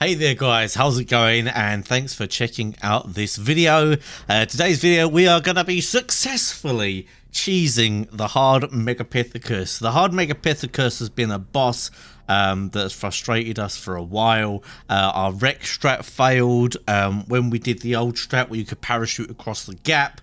Hey there guys, how's it going? And thanks for checking out this video. Today's video we are going to be successfully cheesing the hard Megapithecus. The hard Megapithecus has been a boss that has frustrated us for a while. Our wreck strat failed when we did the old strat where you could parachute across the gap.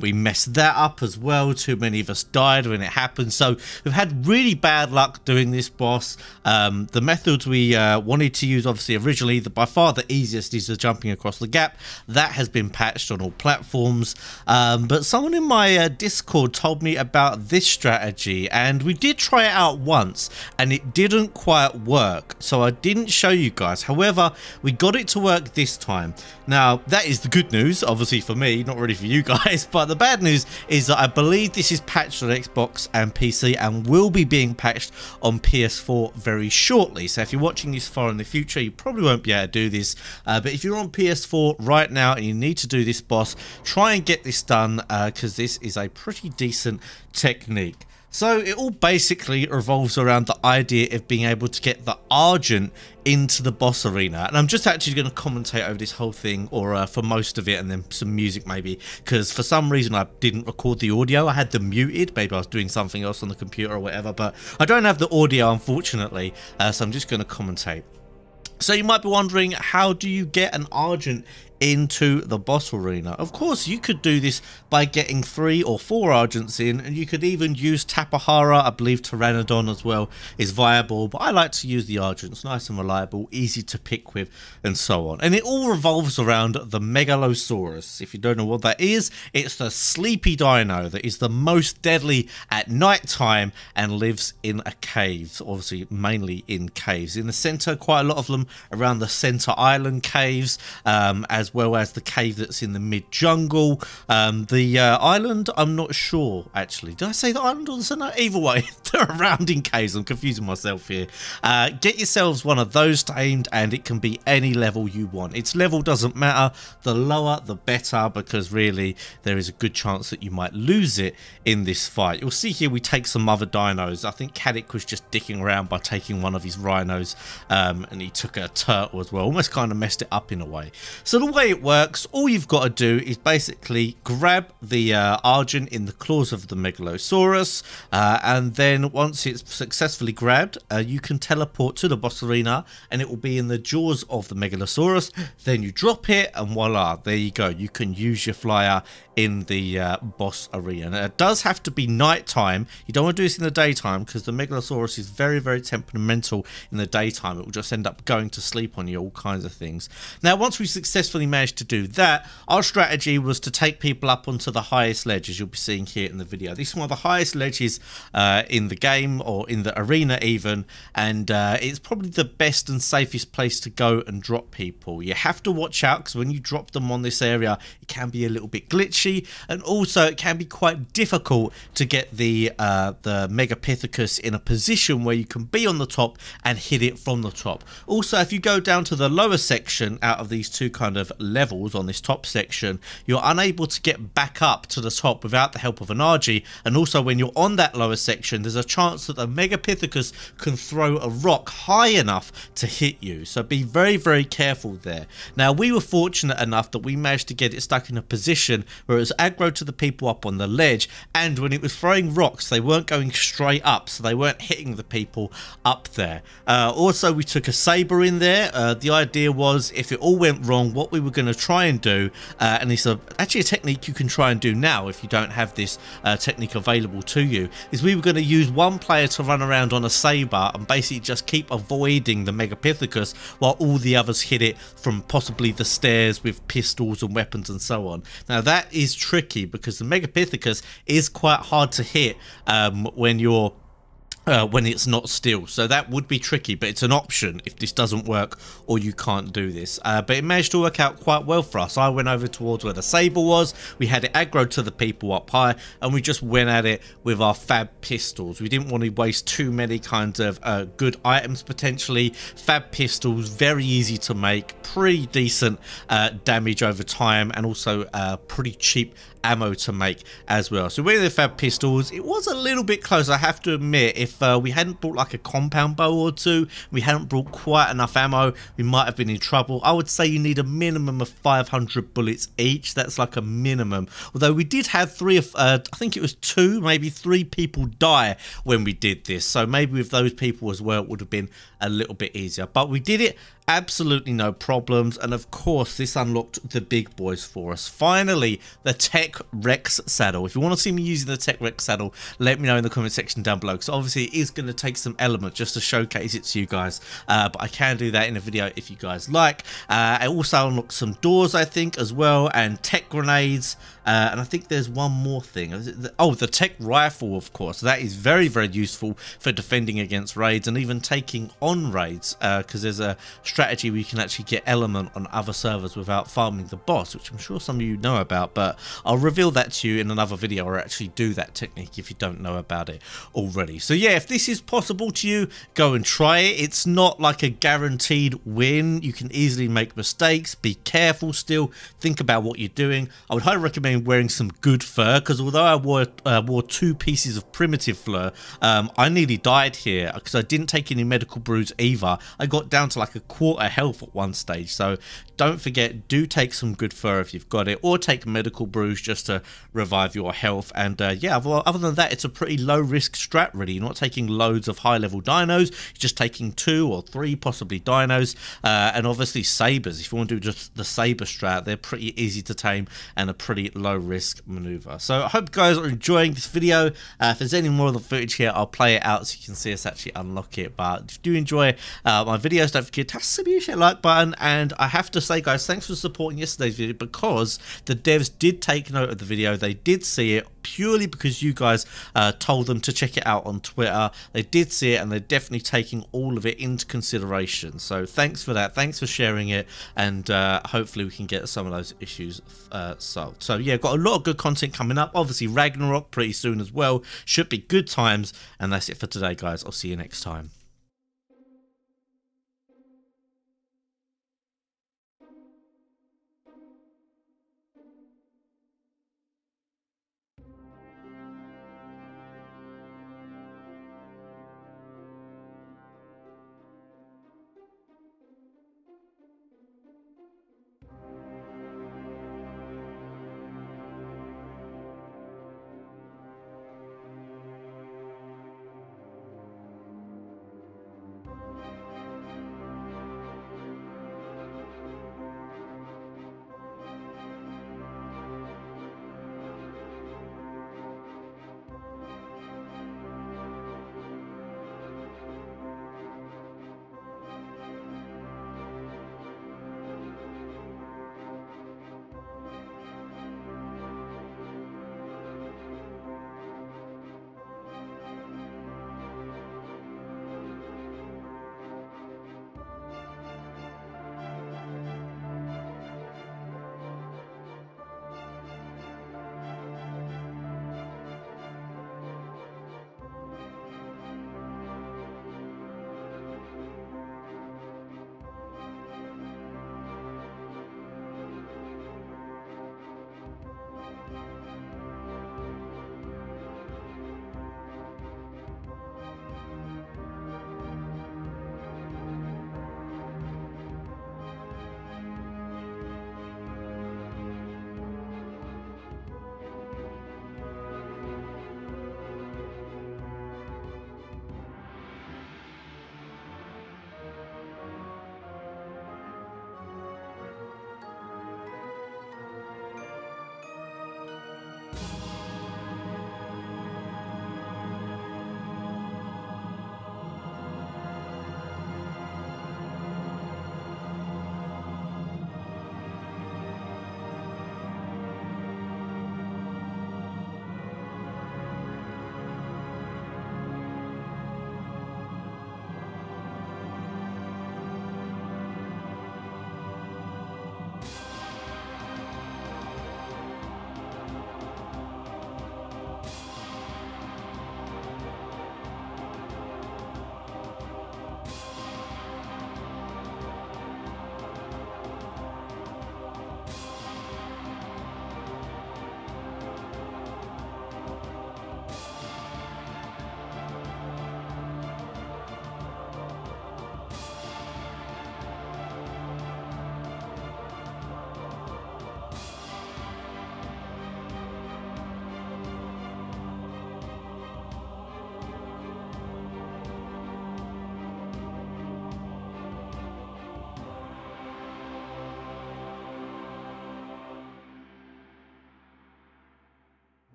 We messed that up as well. Too many of us died when it happened. So we've had really bad luck doing this boss. The methods we wanted to use, obviously originally, by far the easiest is the jumping across the gap. That has been patched on all platforms. But someone in my Discord told me about this strategy, and we did try it out once and it didn't quite work, so I didn't show you guys. However, we got it to work this time. Now that is the good news, obviously for me, not really for you guys, but the bad news is that I believe this is patched on Xbox and PC and will be being patched on PS4 very shortly. So if you're watching this far in the future, you probably won't be able to do this, but if you're on PS4 right now and you need to do this boss, try and get this done, because this is a pretty decent technique. So it all basically revolves around the idea of being able to get the Argent into the boss arena, and I'm just actually going to commentate over this whole thing, or for most of it, and then some music maybe, because for some reason I didn't record the audio. I had them muted, maybe I was doing something else on the computer or whatever, but I don't have the audio unfortunately, so I'm just going to commentate. So you might be wondering, how do you get an Argent into the boss arena? Of course, you could do this by getting 3 or 4 Argents in, and you could even use Tapahara. I believe Pteranodon as well is viable, but I like to use the Argents. Nice and reliable, easy to pick with, and so on. And it all revolves around the Megalosaurus. If you don't know what that is, it's the sleepy dino that is the most deadly at night time and lives in a cave, obviously mainly in caves. In the center, quite a lot of them around the center island caves, as well as the cave that's in the mid jungle. The island, I'm not sure actually. Did I say the island or the center? Either way, they're around in caves. I'm confusing myself here. Get yourselves one of those tamed, and it can be any level you want. Its level doesn't matter. The lower the better, because really there is a good chance that you might lose it in this fight. You'll see here we take some other dinos. I think Caddick was just dicking around by taking one of his rhinos, and he took a turtle as well. Almost kind of messed it up in a way. So the way it works, all you've got to do is basically grab the Argent in the claws of the Megalosaurus, and then once it's successfully grabbed, you can teleport to the boss arena and it will be in the jaws of the Megalosaurus. Then you drop it and voila, there you go. You can use your flyer in the boss arena. Now, it does have to be night time. You don't want to do this in the daytime, because the Megalosaurus is very temperamental in the daytime. It will just end up going to sleep on you, all kinds of things. Now once we successfully managed to do that, our strategy was to take people up onto the highest ledge, as you'll be seeing here in the video. This is one of the highest ledges in the game, or in the arena even, and it's probably the best and safest place to go and drop people. You have to watch out, because when you drop them on this area, it can be a little bit glitchy, and also it can be quite difficult to get the Megapithecus in a position where you can be on the top and hit it from the top. Also, if you go down to the lower section out of these two kind of levels on this top section, you're unable to get back up to the top without the help of an RG, and also when you're on that lower section, there's a chance that the Megapithecus can throw a rock high enough to hit you, so be very careful there. Now we were fortunate enough that we managed to get it stuck in a position where it was aggro to the people up on the ledge, and when it was throwing rocks, they weren't going straight up, so they weren't hitting the people up there. Also, we took a saber in there. The idea was, if it all went wrong, what we were going to try and do, and it's actually a technique you can try and do now if you don't have this technique available to you, is we were going to use one player to run around on a saber and basically just keep avoiding the Megapithecus while all the others hit it from possibly the stairs with pistols and weapons and so on. Now that is tricky, because the Megapithecus is quite hard to hit when it's not still, so that would be tricky, but it's an option if this doesn't work or you can't do this. But it managed to work out quite well for us. I went over towards where the saber was, we had it aggro to the people up high, and we just went at it with our fab pistols. We didn't want to waste too many kinds of good items potentially. Fab pistols, very easy to make, pretty decent damage over time, and also pretty cheap ammo to make as well. So with the fab pistols, it was a little bit close, I have to admit. If if we hadn't brought like a compound bow or two, we hadn't brought quite enough ammo, we might have been in trouble. I would say you need a minimum of 500 bullets each. That's like a minimum. Although we did have I think it was 2, maybe 3 people die when we did this. So maybe with those people as well, it would have been a little bit easier. But we did it. Absolutely no problems, and of course this unlocked the big boys for us. Finally, the Tech Rex saddle. If you want to see me using the Tech Rex saddle, let me know in the comment section down below, because obviously it is going to take some element just to showcase it to you guys, but I can do that in a video if you guys like. I also unlocked some doors, I think, as well, and tech grenades, and I think there's one more thing. Oh, the tech rifle, of course. That is very, very useful for defending against raids and even taking on raids, because there's a strategy where you can actually get element on other servers without farming the boss, which I'm sure some of you know about, but I'll reveal that to you in another video, or actually do that technique if you don't know about it already. So yeah, if this is possible to you, go and try it. It's not like a guaranteed win. You can easily make mistakes. Be careful still. Think about what you're doing. I would highly recommend wearing some good fur, because although I wore 2 pieces of primitive fur, I nearly died here because I didn't take any medical brews either. I got down to like a quarter health at one stage. So don't forget, do take some good fur if you've got it, or take medical brews just to revive your health. And yeah, other than that, it's a pretty low risk strat really. You're not taking loads of high level dinos, you're just taking 2 or 3 possibly dinos, and obviously sabers. If you want to do just the saber strat, they're pretty easy to tame and a pretty low risk maneuver. So I hope you guys are enjoying this video. If there's any more of the footage here, I'll play it out so you can see us actually unlock it. But if you do enjoy my videos, don't forget to smash that like button. And I have to say, guys, thanks for supporting yesterday's video, because the devs did take note of the video. They did see it purely because you guys told them to check it out on Twitter. They did see it, and they're definitely taking all of it into consideration. So thanks for that. Thanks for sharing it, and hopefully we can get some of those issues solved. So yeah, got a lot of good content coming up. Obviously Ragnarok pretty soon as well. Should be good times. And that's it for today, guys. I'll see you next time.